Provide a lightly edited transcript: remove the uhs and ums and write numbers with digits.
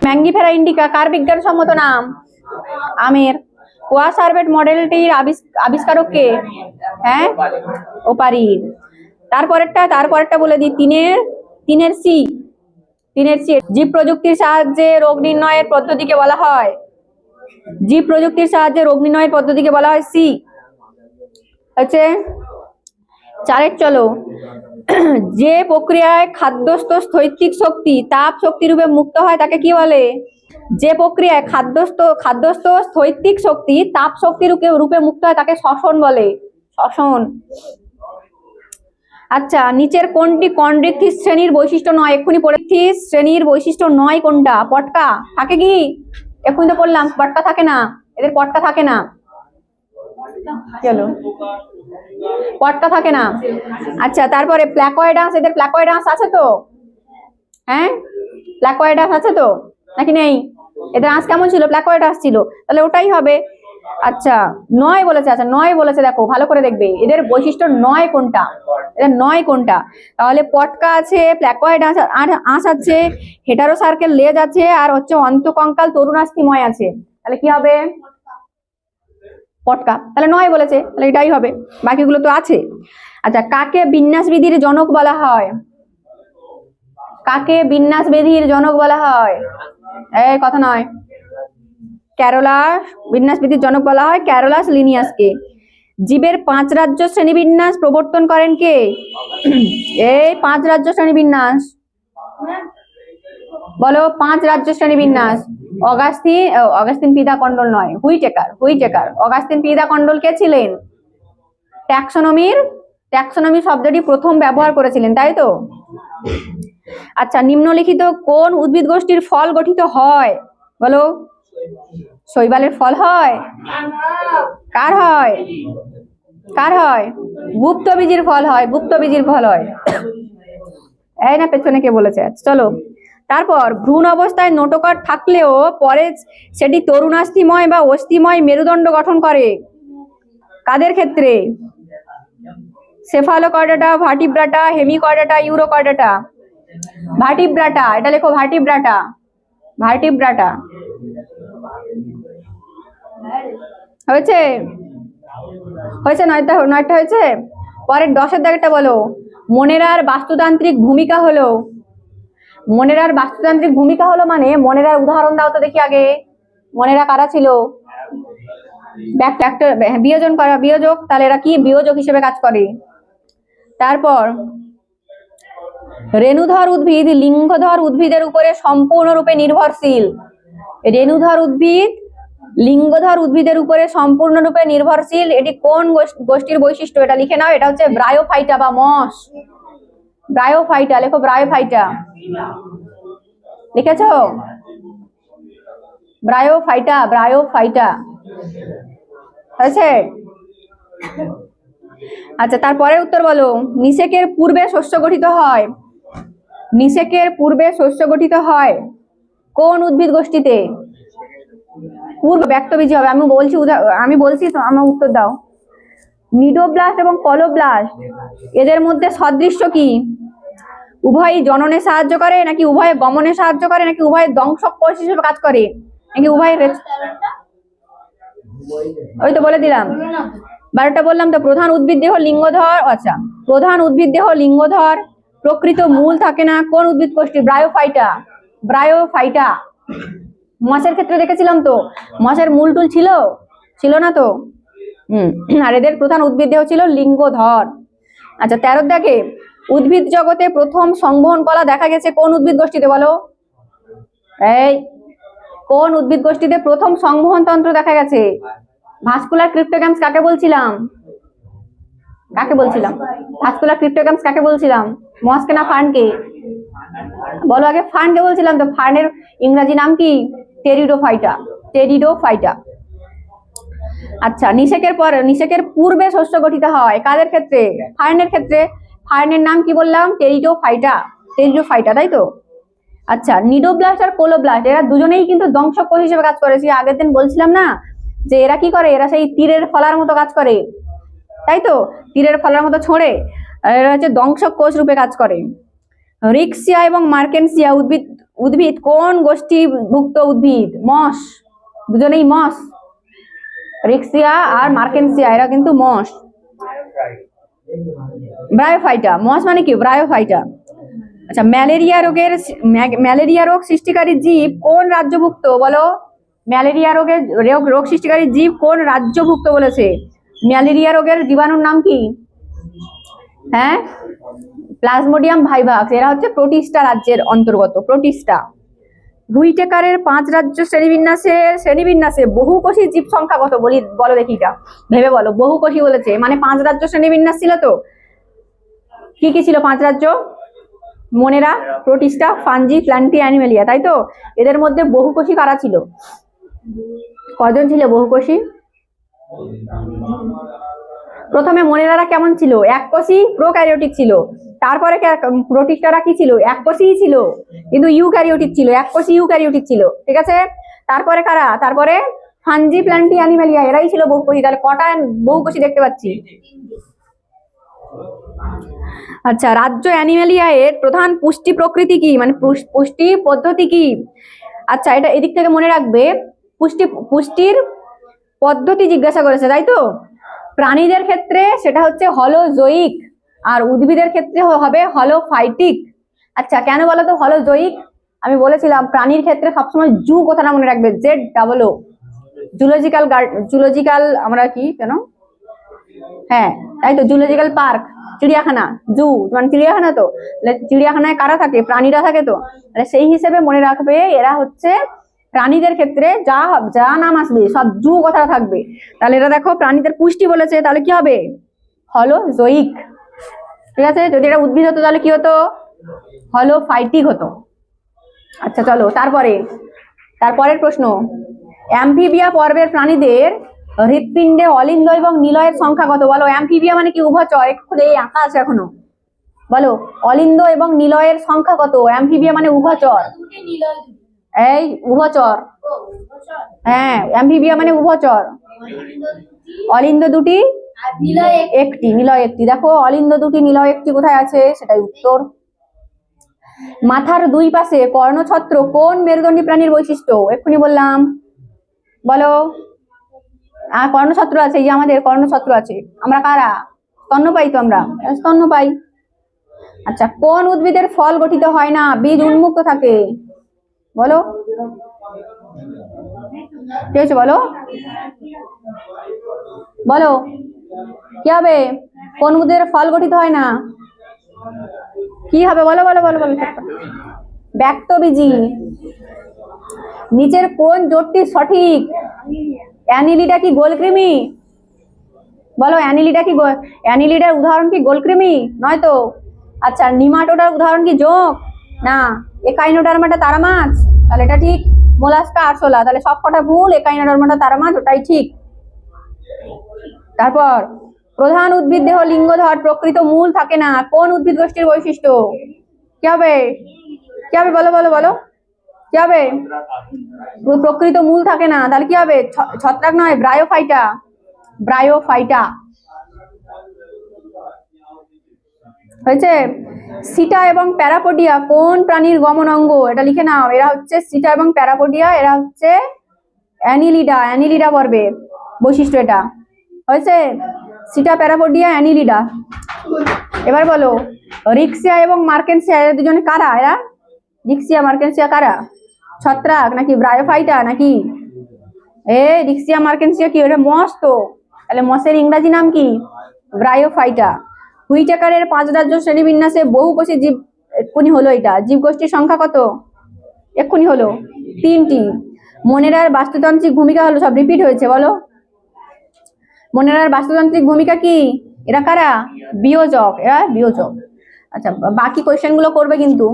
Mangifera indica কার বিজ্ঞানসম্মত নাম? আমের। কোয়াসার্ভেট মডেলটির আবিষ্কারক কে? হ্যাঁ, ওপারিন। তারপরেরটা বলে দিই, তিনের সি। জীব প্রযুক্তির সাহায্যে রোগ নির্ণয়ের পদ্ধতিকে বলা হয়? জীব প্রযুক্তির সাহায্যে রোগ নির্ণয়ের পদ্ধতিকে বলা হয় সি। হচ্ছে চারের চলো, যে প্রক্রিয়ায় খাদ্যস্থ স্থৈতিক শক্তি তাপ শক্তি রূপে মুক্ত হয় তাকে কি বলে? যে প্রক্রিয়ায় খাদ্যস্থ স্থৈতিক শক্তি তাপ শক্তি রূপে মুক্ত হয় তাকে শ্বসন বলে। শ্বসন। আচ্ছা, নিচের কোনটি কন্ড্রিকথিস শ্রেণীর বৈশিষ্ট্য নয়? এক্ষুনি পড়েছিস শ্রেণীর বৈশিষ্ট্য নয় কোনটা? পটকা থাকে কি? এক্ষুনি তো বললাম পটকা থাকে না, এদের পটকা থাকে না। চলো, পটকা থাকে না। আচ্ছা, তারপরে প্ল্যাকয়েডাস, এদের প্ল্যাকয়েডাস আছে তো? হ্যাঁ, প্ল্যাকয়েডাস আছে তো নাকি নেই? এদের আঁশ কেমন ছিল? প্ল্যাকয়েডাস ছিল, তাহলে ওটাই হবে। আচ্ছা, নয় বলেছে। আচ্ছা, নয় বলেছে, দেখো ভালো করে দেখবে এদের বৈশিষ্ট্য নয় কোনটা, এদের নয় কোনটা। তাহলে পটকা আছে, প্ল্যাকয়েড আঁশ আছে, হেটারো সার্কেল লেজ আছে, আর হচ্ছে অন্তকঙ্কাল তরুণাস্থিময় আছে। তাহলে কি হবে? পটকা। তাহলে নয় বলেছে, তাহলে এটাই হবে, বাকিগুলো তো আছে। আচ্ছা, কাকে বিন্যাস বিধির জনক বলা হয়? কাকে বিন্যাস বিধির জনক বলা হয়? এই কথা নয়, ক্যারোলাস বিন্যাস বিধির জনক বলা হয় ক্যারোলাস লিনিয়াসকে। জীবের 5 রাজ্য শ্রেণীবিন্যাস প্রবর্তন করেন কে? এই 5 রাজ্য শ্রেণীবিন্যাস বলো, 5 রাজ্য শ্রেণীবিন্যাস। অগাস্তিন পিদা কন্ডল নয়, হুইটেকার। অগাস্তিন পিদা কন্ডল কে ছিলেন? ট্যাক্সোনমি শব্দটি প্রথম ব্যবহার করেছিলেন, তাই তো? আচ্ছা, নিম্নলিখিত কোন উদ্ভিদ গোষ্ঠীর ফল গঠিত হয়? বলো। শৈবালের ফল হয়? কার হয়? গুপ্তবীজির ফল হয়। এই না, পেছনে কে বলেছে? চলো, তারপর ভ্রূণ অবস্থায় নোটোকট থাকলেও পরে সেটি তরুণাস্থিময় বা অস্থিময় মেরুদণ্ড গঠন করে। কাদের ক্ষেত্রে? Cephalochordata, Vertebrata, Hemichordata, Urochordata. Vertebrata, এটা লেখো, ভার্টিব্রাটা। হয়েছে? নয়টা হয়েছে। পরের 10-এর দাগেরটা বলো, মনেরার বাস্তুতান্ত্রিক ভূমিকা হলো? মানে মনেরার উদাহরণ দাও তো দেখি আগে। মনেরা কারা ছিল? বিয়োজক, তাহলে এরা কি বিয়োজক হিসেবে কাজ করে। তারপর রেণুধর উদ্ভিদ লিঙ্গধর উদ্ভিদের উপরে সম্পূর্ণরূপে নির্ভরশীল। রেণুধর উদ্ভিদ লিঙ্গধর উদ্ভিদের উপরে সম্পূর্ণরূপে নির্ভরশীল, এটি কোন গোষ্ঠীর বৈশিষ্ট্য? এটা লিখে নাও, এটা হচ্ছে ব্রায়োফাইটা বা মস। ব্রায়োফাইটা লেখো, ব্রায়োফাইটা লিখেছো? ব্রায়োফাইটা হয়েছে? আচ্ছা, তারপরে উত্তর বলো, নিষেকের পূর্বে শস্য গঠিত হয় কোন উদ্ভিদ গোষ্ঠীতে? পূর্ব ব্যক্তবীজি হবে। আমি বলছি তো, আমার উত্তর দাও। নিডোব্লাস্ট এবং কলোব্লাস্ট, এদের মধ্যে সদৃশ্য কি? উভয়ই জননে সাহায্য করে, নাকি উভয়ে গমনে সাহায্য করে, নাকি উভয় দংশক কোষ হিসেবে কাজ করে, নাকি উভয়? ওই তো বলে দিলাম, 12টা বললাম তো। প্রধান উদ্ভিদ দেহ লিঙ্গধর। আচ্ছা, প্রধান উদ্ভিদ দেহ লিঙ্গধর, প্রকৃত মূল থাকে না, কোন উদ্ভিদ গোষ্ঠী? ব্রায়োফাইটা। মাছের ক্ষেত্রে দেখেছিলাম তো, মাছের মূল টুল ছিল না তো। আর এদের প্রধান উদ্ভিদ দেহ ছিল লিঙ্গধর। আচ্ছা, 13 দেখে, উদ্ভিদ জগতে প্রথম সংবহন কলা দেখা গেছে কোন উদ্ভিদ গোষ্ঠীতে? বলো। এই কোন উদ্ভিদ গোষ্ঠীতে প্রথম সংবহন তন্ত্র দেখা গেছে? ভাস্কুলার ক্রিপ্টোগ্যামস কাকে বলছিলাম? ভাস্কুলার ক্রিপ্টোগ্যামস কাকে বলছিলাম? মসকে না ফার্নকে? বলো আগে। ফার্নকে বলছিলাম তো। ফার্নের ইংরেজি নাম কি? টেরিডোফাইটা। আচ্ছা, নিষেকের পূর্বে শস্য গঠিত হয় কাদের ক্ষেত্রে? ফার্নের ক্ষেত্রে। ফার্নের নাম কি বললাম? টেরিডোফাইটা, তাই তো? আচ্ছা, নিডোব্লাস্ট আর কোলোব্লাস্ট, এরা দুজনেই কিন্তু দংশক কোষ হিসেবে কাজ করেছে। আগের দিন বলছিলাম না যে এরা কি করে? এরা সেই তীরের ফলার মতো কাজ করে, তাই তো? তীরের ফলার মতো ছোঁড়ে, এরা হচ্ছে দংশক কোষ রূপে কাজ করে। রিক্সিয়া এবং মার্কেনসিয়া উদ্ভিদ উদ্ভিদ কোন গোষ্ঠীভুক্ত উদ্ভিদ? মস, দুজনেই মস। রিক্সিয়া আর মার্কেনসিয়া এরা কিন্তু মস। ব্রায়োফাইটা, মস মানে কি? ব্রায়োফাইটা। আচ্ছা, ম্যালেরিয়া রোগ সৃষ্টিকারী জীব কোন রাজ্যভুক্ত? বলো, ম্যালেরিয়া রোগ সৃষ্টিকারী জীব কোন রাজ্যভুক্ত বলেছে? ম্যালেরিয়া রোগের জীবাণুর নাম কি? হ্যাঁ, প্লাজমোডিয়াম ভাইভাক্স। এরা হচ্ছে প্রোটিস্টা রাজ্যের অন্তর্গত। প্রোটিস্টা। হুইটেকারের 5 রাজ্য শ্রেণীবিন্যাসে বহুকোষী জীব সংখ্যা কত? বলো দেখি, এটা ভেবে বলো। বহুকোষী বলেছে মানে 5 রাজ্য শ্রেণীবিন্যাস ছিল তো। কি কি ছিল 5 রাজ্য? মনেরা, প্রোটিস্টা, ফাঞ্জি, প্ল্যান্টি, অ্যানিমেলিয়া, তাই তো? এদের মধ্যে বহুকোষী কারা ছিল? কজন ছিল বহুকোষী? প্রথমে মনেরারা কেমন ছিল? এককোষী প্রোক্যারিওটিক ছিল। তারপরে প্রোটিস্টারা কি ছিল? এককোষী ছিল, কিন্তু ইউক্যারিওটিক ছিল, এককোষী ইউক্যারিওটিক ছিল। ঠিক আছে, তারপরে কারা? তারপরে ফাঞ্জি, প্ল্যান্টি, অ্যানিমেলিয়া, এরাই ছিল বহুকোষী। তাহলে কটা বহুকোষী দেখতে পাচ্ছি? আচ্ছা, রাজ্য অ্যানিমেলিয়া এর প্রধান পুষ্টি প্রকৃতি কি, মানে পুষ্টি পদ্ধতি কি? আচ্ছা, এটা এদিক থেকে মনে রাখবে, পুষ্টির পদ্ধতি জিজ্ঞাসা করেছে, তাই তো? প্রাণীদের ক্ষেত্রে সেটা হচ্ছে হলোজোয়িক, আর উদ্ভিদের ক্ষেত্রে হবে হলোফাইটিক। আচ্ছা, কেন বলো তো হলোজোয়িক? আমি বলেছিলাম প্রাণীর ক্ষেত্রে সবসময় জু কথাটা মনে রাখবে, ZOO। জুলজিক্যাল আমরা কি কেন? হ্যাঁ, তাই তো, জুলজিক্যাল পার্ক, চিড়িয়াখানা, জু মানে চিড়িয়াখানা। তো চিড়িয়াখানায় কারা থাকে? প্রাণীরা থাকে। তো সেই হিসেবে মনে রাখবে এরা হচ্ছে প্রাণীদের ক্ষেত্রে যা যা নাম আসবে সব জু কথাটা থাকবে। তাহলে এটা দেখো, প্রাণীদের পুষ্টি বলেছে, তাহলে কি হবে? হলোজোয়িক। ঠিক আছে, যদি এটা উদ্ভিদ হতো তাহলে কি হতো? হলোফাইটিক হতো। আচ্ছা চলো, তারপরের প্রশ্ন, অ্যাম্ফিবিয়া পর্বের প্রাণীদের হৃৎপিণ্ডে অলিন্দ এবং নিলয়ের সংখ্যা কত? বলো, অ্যাম্ফিবিয়া মানে কি? উভচর। একটু এই আঁকা আছে এখনো। বলো, অলিন্দ এবং নিলয়ের সংখ্যা কত? অ্যাম্ফিবিয়া মানে উভচর। এই উভচর। হ্যাঁ, অ্যাম্ফিবিয়া মানে উভচর। অলিন্দ দুটি, একটি, নিলয় একটি। দেখো, অলিন্দ দুটি, নিলয় একটি কোথায় আছে? সেটাই উত্তর। মাথার 2 পাশে কর্ণছত্র কোন মেরুদণ্ডী প্রাণীর বৈশিষ্ট্য? এক্ষুনি বললাম, বলো। আর কর্ণছত্র আছে, এই যে আমাদের কর্ণছত্র আছে। আমরা কারা? স্তন্যপায়ী। তো আমরা স্তন্যপায়ী। আচ্ছা, কোন উদ্ভিদের ফল গঠিত হয় না, বীজ উন্মুক্ত থাকে? বলো, কি হয়েছে? বলো বলো, কি হবে? কোন উদ্ভিদের ফল গঠিত হয় না? কি হবে? বলো বলো বলো বলো। ব্যক্তবীজী। নিচের কোন জোটটি সঠিক? অ্যানিলিডা কি গোলকৃমি? বলো, অ্যানিলিডার উদাহরণ কি গোলকৃমি? নয় তো। আচ্ছা, নিমাটোডার উদাহরণ কি জোঁক? না। একাইনোডার্মাটা তারা মাছ, তাহলে এটা ঠিক। মোলাস্কা, আরশোলা, তাহলে সব কটা ভুল। একাইনোডার্মাটা তারা মাছ, ওটাই ঠিক। তারপর, প্রধান উদ্ভিদ দেহ লিঙ্গধর, প্রকৃত মূল থাকে না, কোন উদ্ভিদ গোষ্ঠীর বৈশিষ্ট্য? কি হবে? কি হবে? বলো বলো বলো, কি হবে? প্রকৃত মূল থাকে না, তাহলে কি হবে? ছত্রাক নয়, ব্রায়োফাইটা। ব্রায়োফাইটা হয়েছে। সিটা এবং প্যারাপোডিয়া কোন প্রাণীর গমন অঙ্গ? এটা লিখে নাও। এরা হচ্ছে সিটা এবং প্যারাপোডিয়া, এরা হচ্ছে অ্যানিলিডা পর্বের বৈশিষ্ট্য। এটা হয়েছে সিটা, প্যারাপোডিয়া, অ্যানিলিডা। এবার বলো, রিক্সিয়া এবং মার্কেনসিয়া এরা দুজনে কারা? এরা রিক্সিয়া মার্কেনসিয়া কারা? ছত্রাক নাকি ব্রায়োফাইটা নাকি? রিক্সিয়া মার্কেনসিয়া কি? এটা মস তো। তাহলে মসের ইংরাজি নাম কি? ব্রায়োফাইটা। হুইটেকারের 5 রাজ্য শ্রেণীবিন্যাসে বহুকোষী জীব, এক্ষুনি হলো এটা, জীবগোষ্ঠীর সংখ্যা কত? এক্ষুনি হলো 3টি। মনেরার বাস্তুতান্ত্রিক ভূমিকা হলো, সব রিপিট হয়েছে, বলো। মনেরার বাস্তুতান্ত্রিক ভূমিকা কি? এরা কারা? বিয়োজক, এরা বিয়োজক। আচ্ছা, বাকি কোয়েশ্চেন গুলো করবে কিন্তু।